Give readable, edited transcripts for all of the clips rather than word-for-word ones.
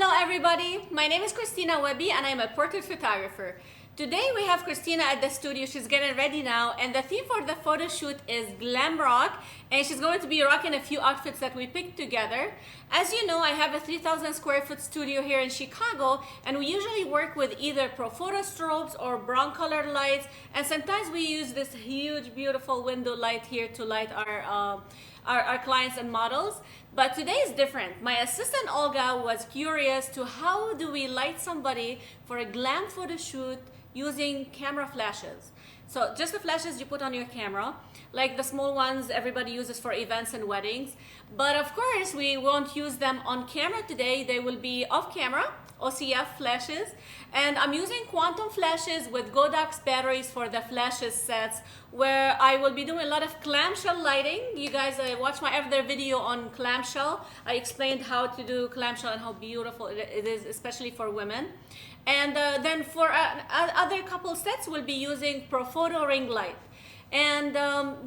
Hello everybody, my name is Christina Webby and I'm a portrait photographer. Today we have Christina at the studio. She's getting ready now, and the theme for the photo shoot is glam rock, and she's going to be rocking a few outfits that we picked together. As you know, I have a 3,000 square foot studio here in Chicago, and we usually work with either Profoto strobes or brown colored lights, and sometimes we use this huge beautiful window light here to light our clients and models. But today is different. My assistant Olga was curious to how do we light somebody for a glam photo shoot using camera flashes. So just the flashes you put on your camera, like the small ones everybody uses for events and weddings. But of course, we won't use them on camera today. They will be off camera, OCF flashes. And I'm using quantum flashes with Godox batteries for the flashes sets, where I will be doing a lot of clamshell lighting. You guys watch my other video on clamshell. I explained how to do clamshell and how beautiful it is, especially for women. And then for other couple sets, we'll be using Profoto ring light. And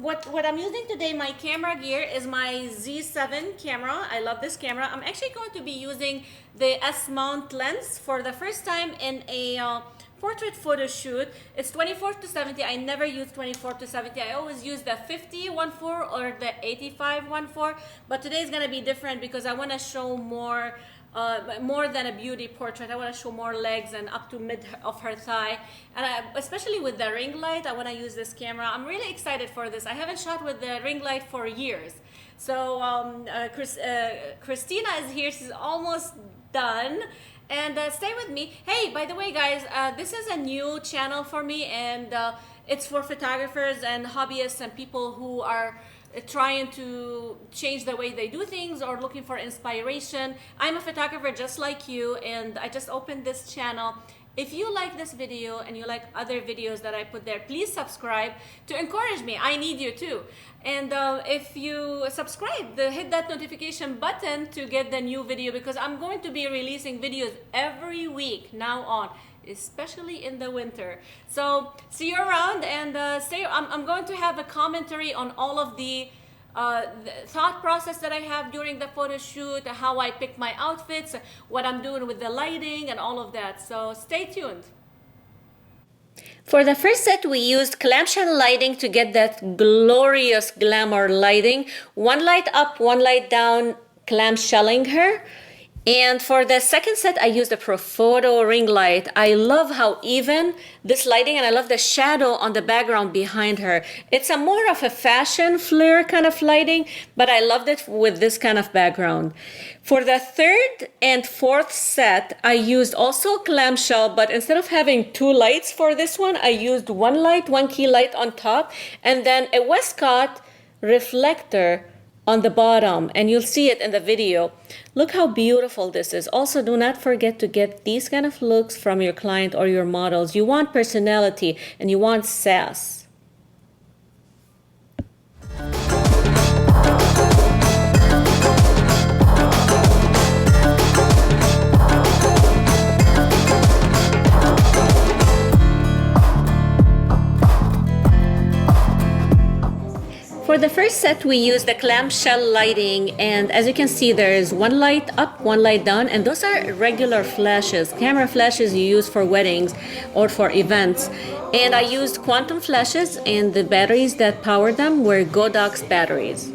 what I'm using today, my camera gear, is my Z7 camera. I love this camera. I'm actually going to be using the S-mount lens for the first time in a portrait photo shoot. It's 24-70. I never use 24-70. I always use the 50-1.4 or the 85-1.4. But today is going to be different because I want to show more than a beauty portrait. I want to show more legs and up to mid of her thigh, and especially with the ring light, I want to use this camera. I'm really excited for this. I haven't shot with the ring light for years. So Christina is here. She's almost done. And stay with me. Hey, by the way, guys, this is a new channel for me, and it's for photographers and hobbyists and people who are trying to change the way they do things or looking for inspiration. I'm a photographer just like you, and I just opened this channel. If you like this video and you like other videos that I put there, please subscribe to encourage me. I need you too. And if you subscribe, hit that notification button to get the new video, because I'm going to be releasing videos every week now on, especially in the winter. So see you around, and I'm going to have a commentary on all of the thought process that I have during the photo shoot, how I pick my outfits, what I'm doing with the lighting and all of that. So stay tuned. For the first set, we used clamshell lighting to get that glorious glamour lighting. One light up, one light down, clamshelling her. And for the second set, I used a Profoto ring light. I love how even this lighting, and I love the shadow on the background behind her. It's a more of a fashion flair kind of lighting, but I loved it with this kind of background. For the third and fourth set, I used also clamshell, but instead of having two lights for this one, I used one light, one key light on top, and then a Westcott reflector on the bottom, and you'll see it in the video. Look how beautiful this is. Also, do not forget to get these kind of looks from your client or your models. You want personality and you want sass. For the first set, we used the clamshell lighting, and as you can see, there is one light up, one light down, and those are regular flashes, camera flashes you use for weddings or for events. And I used quantum flashes, and the batteries that powered them were Godox batteries.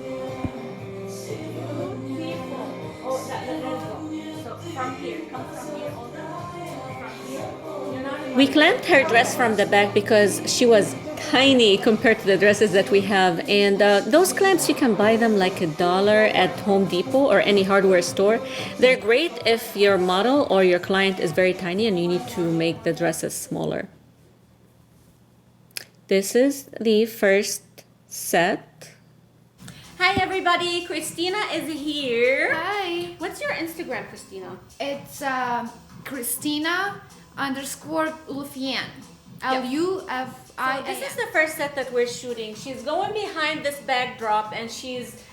We clamped her dress from the back because she was tiny compared to the dresses that we have, and those clamps, you can buy them like $1 at Home Depot or any hardware store. They're great if your model or your client is very tiny and you need to make the dresses smaller. This is the first set. Hi everybody, Christina is here. Hi. What's your Instagram, Christina? It's Christina_Lufien. L-U-F-I-A-N. This is the first set that we're shooting. She's going behind this backdrop and she's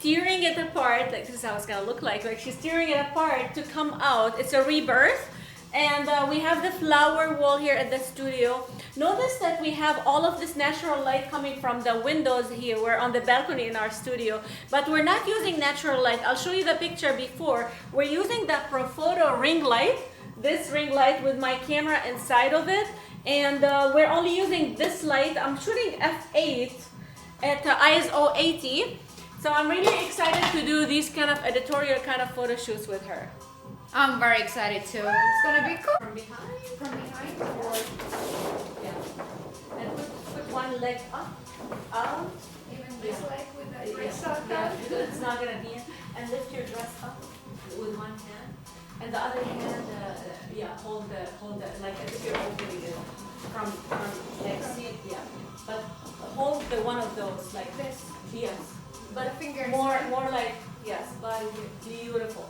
tearing it apart. Like, this is how it's gonna look like. Like, she's tearing it apart to come out. It's a rebirth. And we have the flower wall here at the studio. Notice that we have all of this natural light coming from the windows here. We're on the balcony in our studio, but we're not using natural light. I'll show you the picture before. We're using the Profoto ring light, this ring light with my camera inside of it. And we're only using this light. I'm shooting f8 at ISO 80. So I'm really excited to do these kind of editorial kind of photo shoots with her. I'm very excited too. It's gonna be cool. From behind? From behind. Or, yeah. And put one leg up, out. Even this leg with the dress on. Yeah, it's not gonna be in. And lift your dress up with one hand. And the other hand, hold the, like as if you're opening it from like, see it, yeah. But hold the one of those, like this. Yes. But fingers. more like, yes, body, beautiful.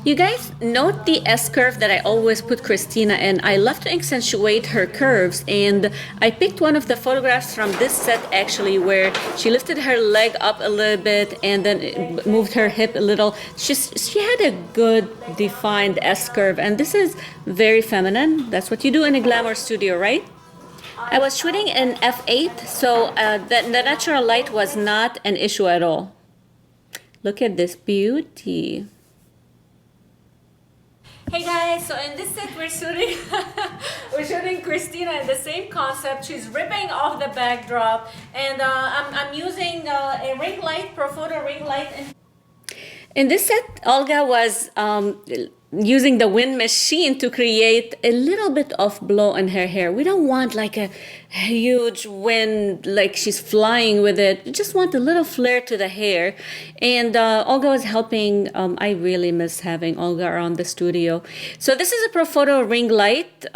You guys note the S-curve that I always put Christina in. I love to accentuate her curves, and I picked one of the photographs from this set actually where she lifted her leg up a little bit and then moved her hip a little. She had a good defined S-curve, and this is very feminine. That's what you do in a glamour studio, right? I was shooting in f8, so the natural light was not an issue at all. Look at this beauty. Hey guys, so in this set we're shooting Christina in the same concept. She's ripping off the backdrop, and I'm using a ring light, Profoto ring light. In this set, Olga was using the wind machine to create a little bit of blow in her hair. We don't want like a huge wind, like she's flying with it. We just want a little flare to the hair. And Olga was helping. I really miss having Olga around the studio. So this is a Profoto ring light.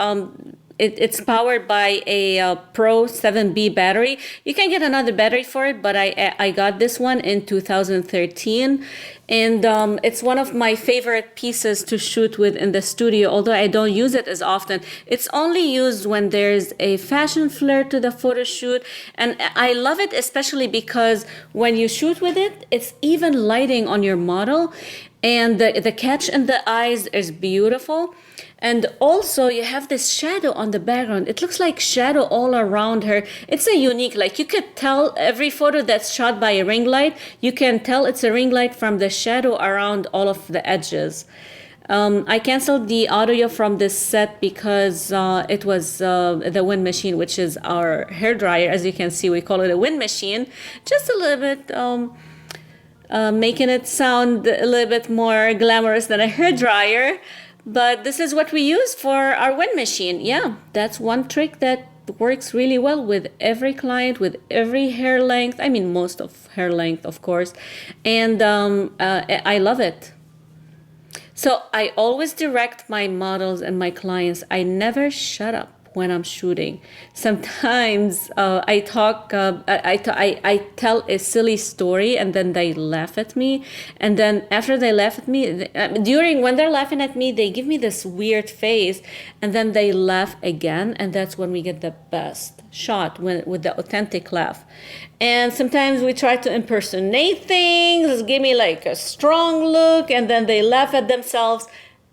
It's powered by a Pro 7B battery. You can get another battery for it, but I got this one in 2013. And it's one of my favorite pieces to shoot with in the studio, although I don't use it as often. It's only used when there's a fashion flair to the photo shoot. And I love it especially because when you shoot with it, it's even lighting on your model. And the catch in the eyes is beautiful. And also you have this shadow on the background. It looks like shadow all around her. It's a unique, like you could tell every photo that's shot by a ring light, you can tell it's a ring light from the shadow around all of the edges. I canceled the audio from this set because it was the wind machine, which is our hair dryer. As you can see, we call it a wind machine. Just a little bit making it sound a little bit more glamorous than a hair dryer. But this is what we use for our wind machine. Yeah, that's one trick that works really well with every client, with every hair length. I mean, most of hair length, of course. And I love it. So I always direct my models and my clients. I never shut up when I'm shooting. Sometimes I tell a silly story and then they laugh at me. And then after they laugh at me, when they're laughing at me, they give me this weird face and then they laugh again. And that's when we get the best shot with the authentic laugh. And sometimes we try to impersonate things, give me like a strong look, and then they laugh at themselves.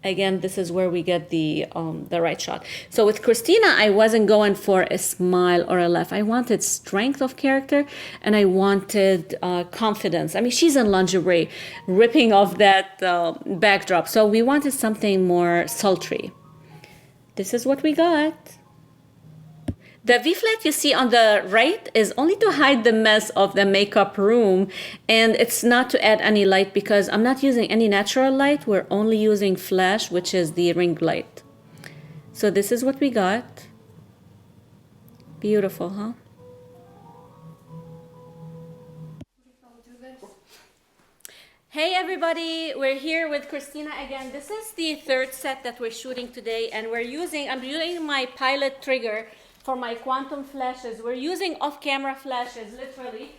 Again, this is where we get the right shot. So with Christina, I wasn't going for a smile or a laugh. I wanted strength of character, and I wanted confidence. I mean, she's in lingerie, ripping off that backdrop. So we wanted something more sultry. This is what we got. The V-flat you see on the right is only to hide the mess of the makeup room, and it's not to add any light because I'm not using any natural light. We're only using flash, which is the ring light. So this is what we got. Beautiful, huh? Hey everybody, we're here with Christina again. This is the third set that we're shooting today, and I'm using my Pilot trigger for my quantum flashes. We're using off-camera flashes, literally.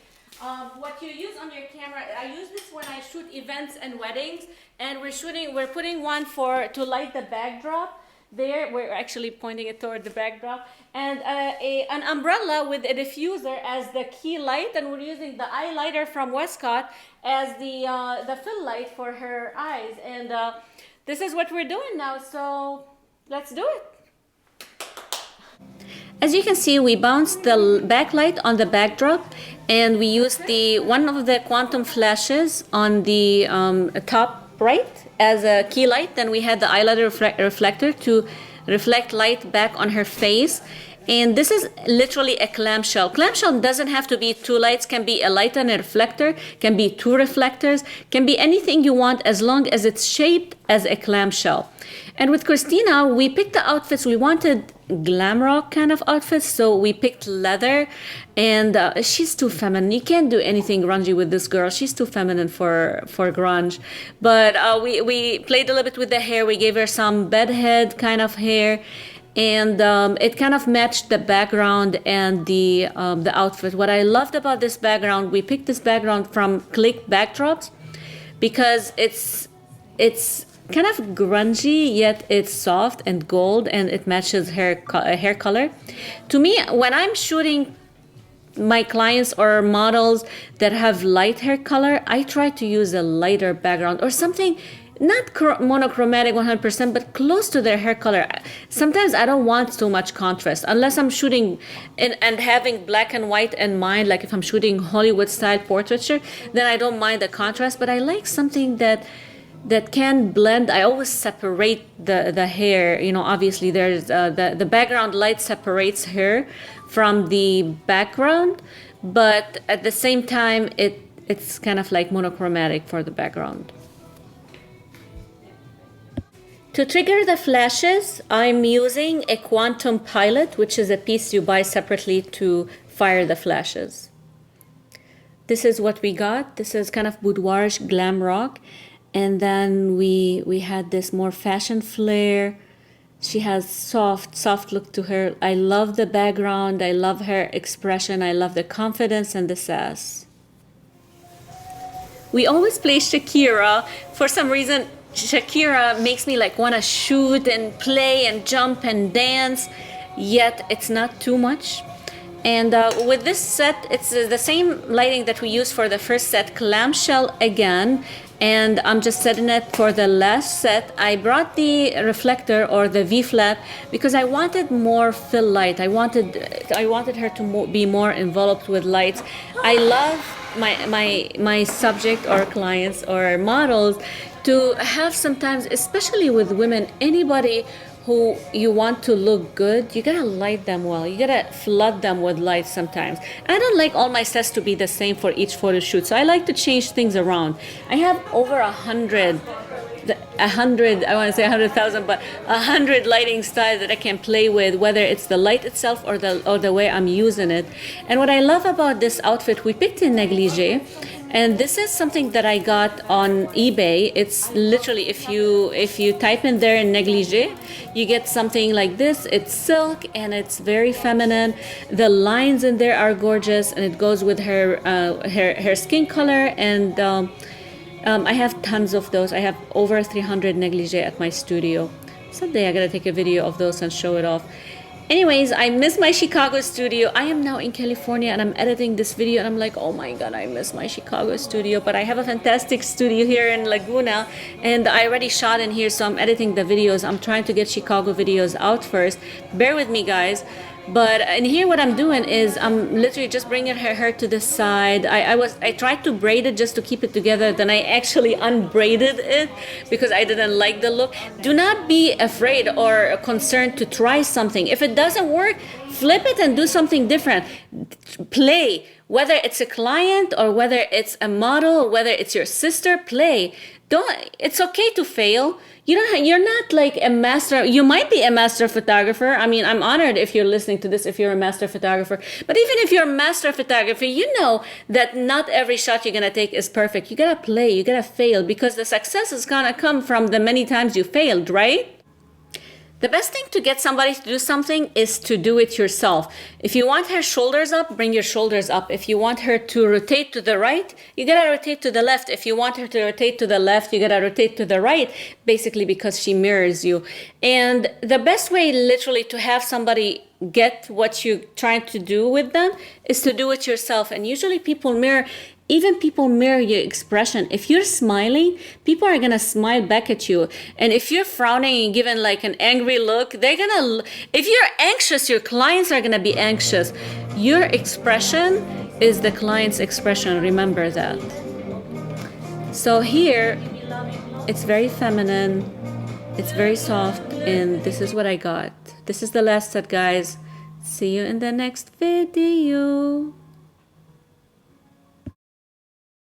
What you use on your camera, I use this when I shoot events and weddings, and we're putting one to light the backdrop. There, we're actually pointing it toward the backdrop, and an umbrella with a diffuser as the key light, and we're using the eye lighter from Westcott as the fill light for her eyes. And this is what we're doing now. So Let's do it. As you can see, we bounced the backlight on the backdrop, and we used one of the quantum flashes on the top right as a key light. Then we had the eyeliner reflector to reflect light back on her face. And this is literally a clamshell. Clamshell doesn't have to be two lights, can be a light and a reflector, can be two reflectors, can be anything you want as long as it's shaped as a clamshell. And with Christina, we picked the outfits. We wanted glam rock kind of outfits, so we picked leather. And she's too feminine. You can't do anything grungy with this girl. She's too feminine for grunge. But we played a little bit with the hair. We gave her some bedhead kind of hair. And it kind of matched the background and the outfit. What I loved about this background, we picked this background from Click Backdrops because it's kind of grungy, yet it's soft and gold, and it matches hair color. To me, when I'm shooting my clients or models that have light hair color, I try to use a lighter background or something not monochromatic 100%, but close to their hair color. Sometimes I don't want so much contrast unless I'm shooting and having black and white in mind. Like if I'm shooting Hollywood style portraiture, then I don't mind the contrast, but I like something that can blend. I always separate the hair. You know, obviously there's the background light separates hair from the background, but at the same time it's kind of like monochromatic for the background. To trigger the flashes, I'm using a Quantum Pilot, which is a piece you buy separately to fire the flashes. This is what we got. This is kind of boudoirish glam rock. And then we had this more fashion flair. She has soft look to her. I love the background. I love her expression. I love the confidence and the sass. We always play Shakira. For some reason, Shakira makes me like want to shoot and play and jump and dance, yet it's not too much. And with this set, it's the same lighting that we used for the first set, clamshell again. And I'm just setting it for the last set. I brought the reflector or the V-flap because I wanted more fill light. I wanted her to be more enveloped with lights. I love my subject or clients or models to have sometimes, especially with women, anybody who you want to look good, you gotta light them well. You gotta flood them with light sometimes. I don't like all my sets to be the same for each photo shoot, so I like to change things around. I have over 100, I want to say 100,000, but 100 lighting styles that I can play with, whether it's the light itself or the way I'm using it. And what I love about this outfit, we picked a negligee. And this is something that I got on eBay. It's literally, if you type in there negligee, you get something like this. It's silk and it's very feminine. The lines in there are gorgeous, and it goes with her skin color. And I have tons of those. I have over 300 negligee at my studio. Someday I gotta take a video of those and show it off. Anyways, I miss my Chicago studio. I am now in California and I'm editing this video and I'm like, oh my God, I miss my Chicago studio. But I have a fantastic studio here in Laguna and I already shot in here, so I'm editing the videos. I'm trying to get Chicago videos out first. Bear with me, guys. But in here, what I'm doing is I'm literally just bringing her hair to the side. I tried to braid it just to keep it together. Then I actually unbraided it because I didn't like the look. Do not be afraid or concerned to try something. If it doesn't work, flip it and do something different. Play. Whether it's a client or whether it's a model, whether it's your sister, play. It's okay to fail. You're not like a master. You might be a master photographer. I mean, I'm honored if you're listening to this, if you're a master photographer. But even if you're a master photographer, you know that not every shot you're going to take is perfect. You got to play. You got to fail because the success is going to come from the many times you failed, right? The best thing to get somebody to do something is to do it yourself. If you want her shoulders up, bring your shoulders up. If you want her to rotate to the right, you gotta rotate to the left. If you want her to rotate to the left, you gotta rotate to the right, basically because she mirrors you. And the best way literally to have somebody get what you're trying to do with them is to do it yourself. And usually people mirror even people mirror your expression. If you're smiling, people are gonna smile back at you. And if you're frowning and giving like an angry look, if you're anxious, your clients are gonna be anxious. Your expression is the client's expression, remember that. So here, it's very feminine, it's very soft, and this is what I got. This is the last set, guys. See you in the next video.